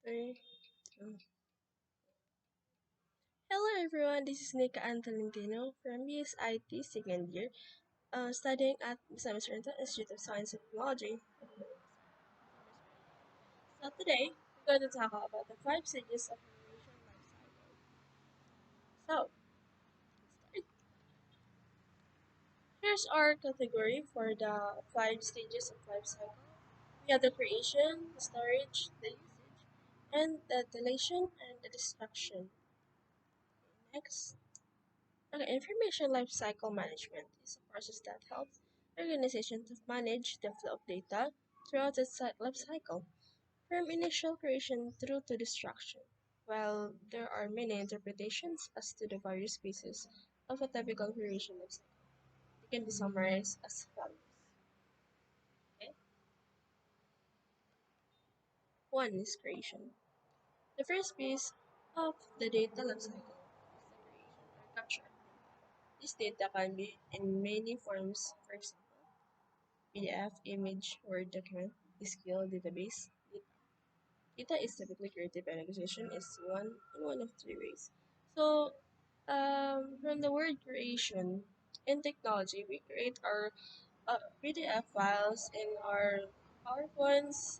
Okay. Hello everyone, this is Nika Antalentino from USIT second year, studying at the Semester Institute of Science and Technology. So today, we're going to talk about the 5 stages of innovation life cycle. So, here's our category for the 5 stages of life cycle. We have the creation, the storage, the usage, and the deletion and the destruction. Next, okay, information lifecycle management is a process that helps organizations to manage the flow of data throughout its life cycle, from initial creation through to destruction. While there are many interpretations as to the various phases of a typical creation life cycle, they can be summarized as follows. Okay? One is creation. The first piece of the data life cycle is the creation or capture of data. This data can be in many forms, for example, PDF, image, Word document, SQL database. Data is typically created by an organization is one in one of three ways. So, from the word creation in technology, we create our PDF files in our PowerPoints,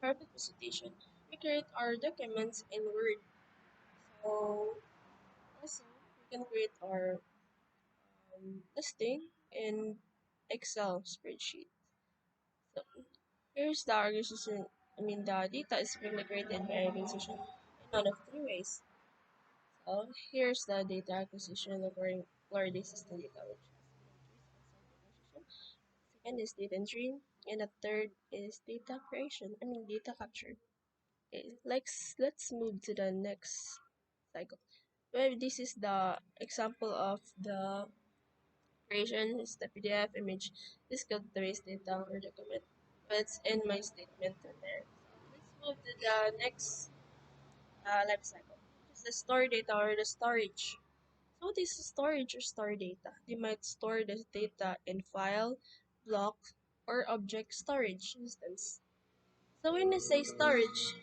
PowerPoint presentation. We create our documents in Word. So, also, we can create our listing in Excel spreadsheet. So, here's the organization. The data is being created by an organization in one of three ways. So, here's the data acquisition according Florida data, which has been introduced outside the organization. Second is data entry, and the third is data creation. Data capture. Okay, let's move to the next cycle. Well, this is the example of the creation. Is the PDF image. This database data or document. What's in my statement in there. So let's move to the next life cycle, which is the store data or the storage. So what is storage or store data? They might store the data in file, block, or object storage instance. So when we say storage,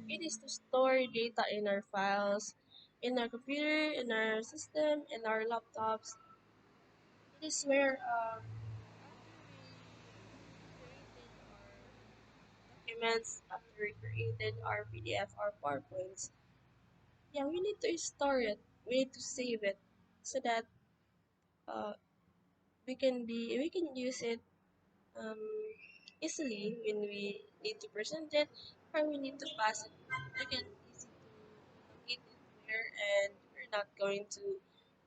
it is to store data in our files, in our computer, in our system, in our laptops. It is where documents after we created our PDF or PowerPoints. Yeah, we need to store it. We need to save it so that uh, we can use it um, easily when we need to present it or we need to pass it. We can easy to locate it there, and we're not going to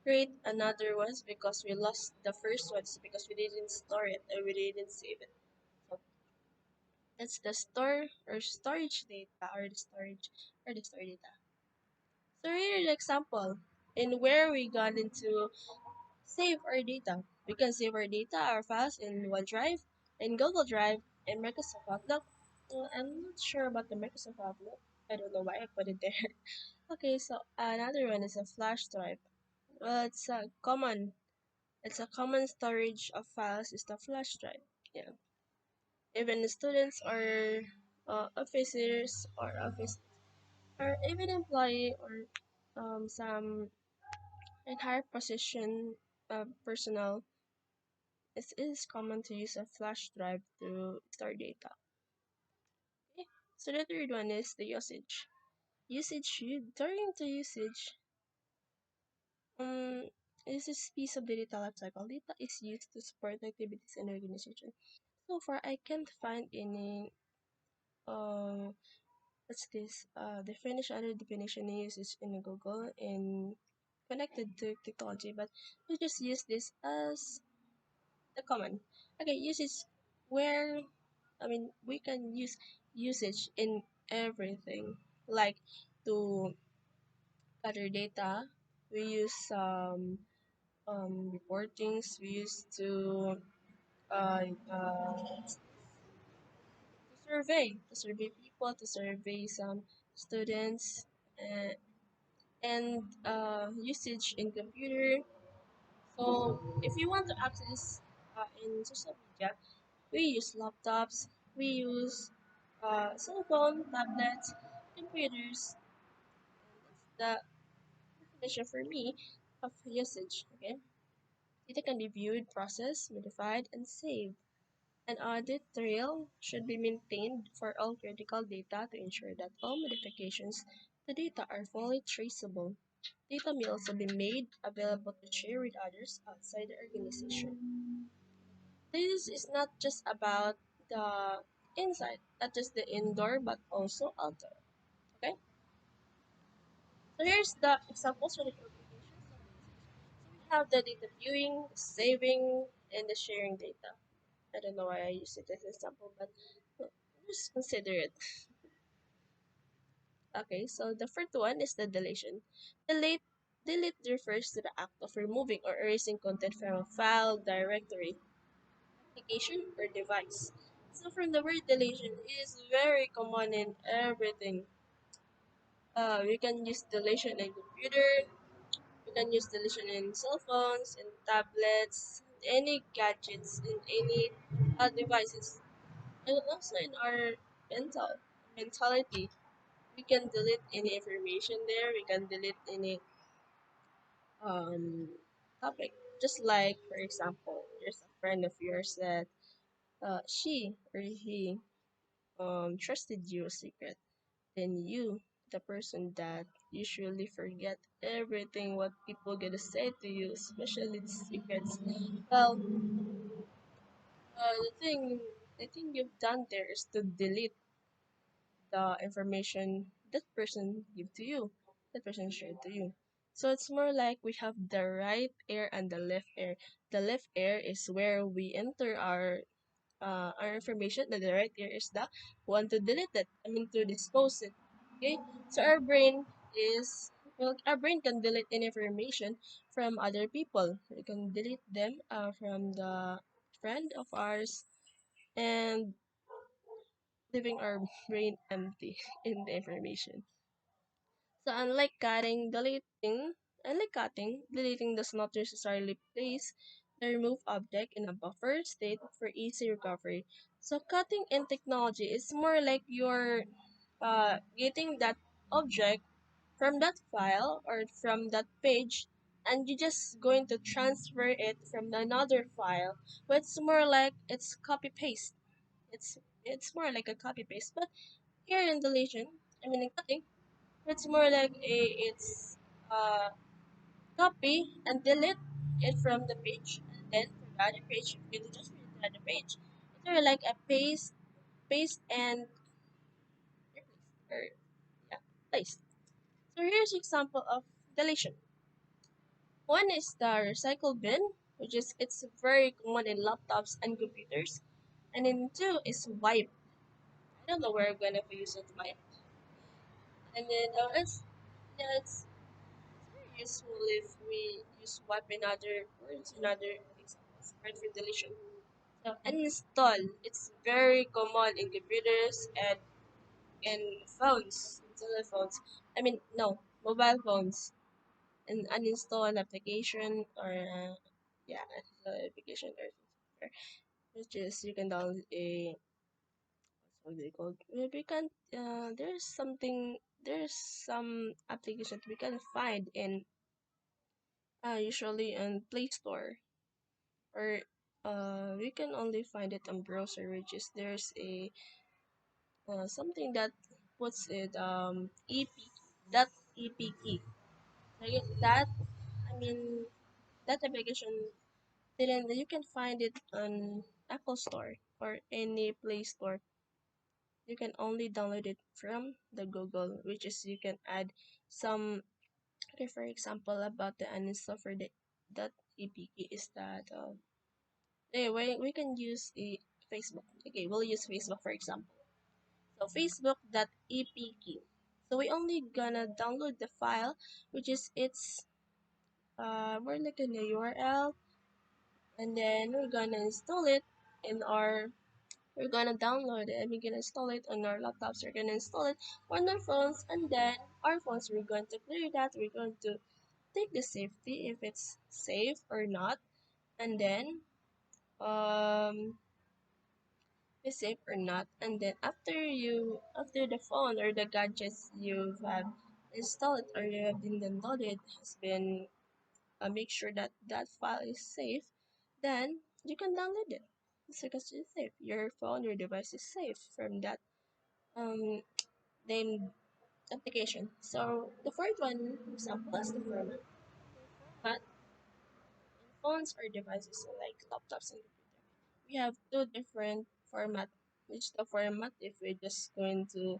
create another ones because we lost the first ones because we didn't store it or we didn't save it. So that's the store or storage data or the store data. So here's the example in where we got into save our data. We can save our data, our files in OneDrive, in Google Drive, and Microsoft Outlook. I'm not sure about the Microsoft Outlook. I don't know why I put it there. Okay, so another one is a flash drive. Well, it's a common storage of files is the flash drive. Yeah. Even the students or officers or office or even employee or some in higher position personnel, it is common to use a flash drive to store data. Okay. So the third one is the usage. During the usage, um, is this piece of the data lifecycle. Data is used to support activities in organization. So far, I can't find any what's this definition other definition usage in Google and connected to technology, but we just use this as the common. Okay, usage where we can use usage in everything. Like to gather data, we use some reportings. We use uh, uh, to survey people, to survey some students, uh, and usage in computer. So if you want to access in social media, we use laptops, we use cell phone, tablets, computers. That's the definition for me of usage. Okay, data can be viewed, processed, modified, and saved. An audit trail should be maintained for all critical data to ensure that all modifications to data are fully traceable. Data may also be made available to share with others outside the organization. This is not just about the inside, not just the indoor, but also outdoor. Okay? So here's the examples for the applications of this. So we have the data viewing, saving, and the sharing data. I don't know why I use it as an example, but just consider it. Okay, so the first one is the deletion. Delete Delete refers to the act of removing or erasing content from a file, directory, application, or device. So from the word deletion, it is very common in everything. We can use deletion in computer, we can use deletion in cell phones, in tablets, any gadgets, in any devices. And also in our mentality, we can delete any information there. We can delete any um topic. Just like, for example, there's a friend of yours that she or he trusted you a secret. Then you, the person that usually forget everything what people gonna say to you, especially the secrets. Well, the thing you've done there is to delete the information that person give to you, that person shared to you. So it's more like we have the right ear and the left ear. The left ear is where we enter our information, and the right ear is the one to delete it. I mean to dispose it. Okay, so our brain can delete any information from other people. We can delete them from the friend of ours and leaving our brain empty in the information. So deleting does not necessarily place the removed object in a buffer state for easy recovery. So cutting in technology is more like you're getting that object from that file or from that page, and you're just going to transfer it from another file. But it's more like it's copy paste. It's more like a copy paste. But here in deletion, I mean in cutting, it's more like it's uh, copy and delete it from the page, and then for the other page, you can just read the other page. It's more like a paste and replace, or yeah, paste. So here's an example of deletion. One is the recycle bin, which is it's very common in laptops and computers, and then two is wipe. I don't know where I'm gonna use it wipe, and then it's very useful if we use wipe in other words, in other examples, right, for deletion. So uninstall, it's very common in computers and in phones, telephones. I mean, no, mobile phones. And uninstall an application or yeah, uninstall application or software, which is you can download a what's it called? We can there's some application we can find in usually in Play Store, or we can only find it on browser, which is there's a something that puts it ep that ep key. So that I mean that application, then you can find it on Apple Store or any Play Store. You can only download it from the Google, which is you can add some. Okay, for example, about the uninstall for the that APK is that we can use a Facebook. Okay, we'll use Facebook for example. So Facebook.apk. So we only gonna download the file, which is its we're like in the URL, and then we're gonna install it in our we're gonna download it and we're gonna install it on our laptops. We're gonna install it on our phones, and then our phones we're going to clear that. We're going to take the safety if it's safe or not, and then um is safe or not. And then after the phone or the gadgets you have installed or you have been downloaded has been make sure that that file is safe, then you can download it. It's because it's safe. Your phone, your device is safe from that um named application. So the fourth one example is the format. But in phones or devices like laptops and computer, we have two different format. Which the format if we're just going to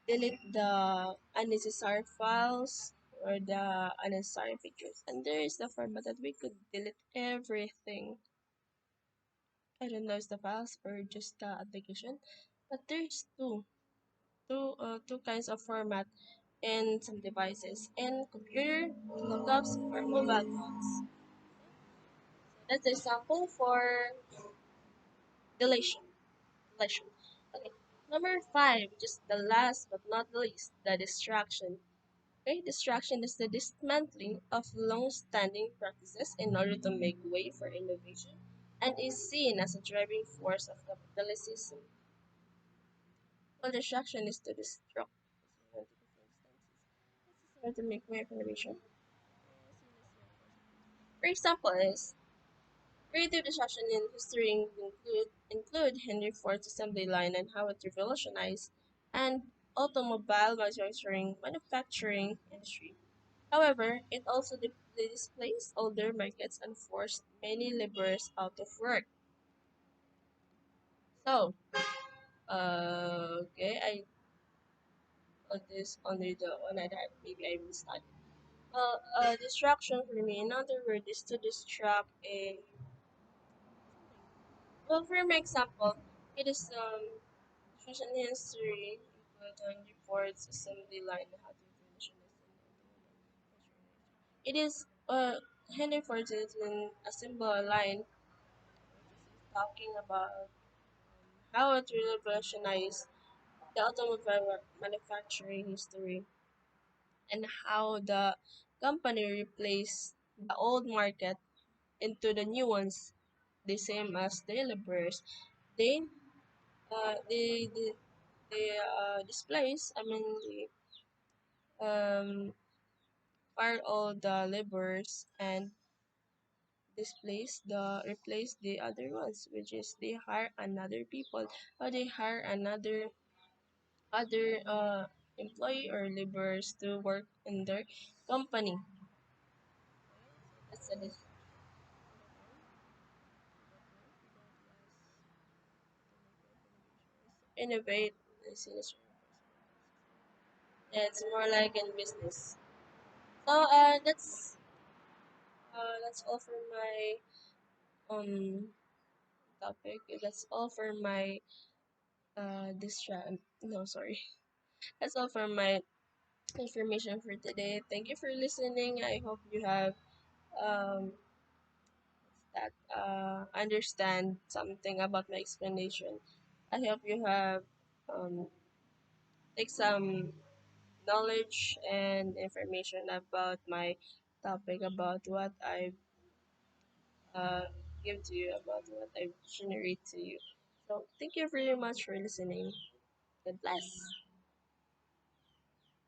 delete the unnecessary files or the unnecessary pictures. And there is the format that we could delete everything. I don't know if the files or just the application, but there's two kinds of format in some devices in computer, laptops, or mobile phones. That's the example for deletion. Deletion. Okay. Number five, just the last but not the least, the distraction. Okay, distraction is the dismantling of long-standing practices in order to make way for innovation and is seen as a driving force of capitalism. While distraction is to destruct to make way for innovation. For example, is creative distraction in history include Henry Ford's assembly line and how it revolutionized and automobile manufacturing industry. However, it also displaced older markets and forced many laborers out of work. So, okay, I put this under the one that maybe I will study. Distraction for me, in other words, is to distract a. Well, for my example, it is fashion history, include Henry Ford's assembly line, how to finish it is Henry Ford is an assembly line talking about how it revolutionized the automobile manufacturing history and how the company replaced the old market into the new ones, the same as the laborers. They they displace. I mean, they fire all the laborers and displace the replace the other ones, which is they hire another people or they hire another other employee or laborers to work in their company. That's a innovate. Yeah, it's more like in business. So that's all for my um topic. That's all for my no, sorry. That's all for my information for today. Thank you for listening. I hope you have um that understand something about my explanation. I hope you have um, take some knowledge and information about my topic, about what I uh, give to you, about what I generate to you. So thank you very much for listening. God bless.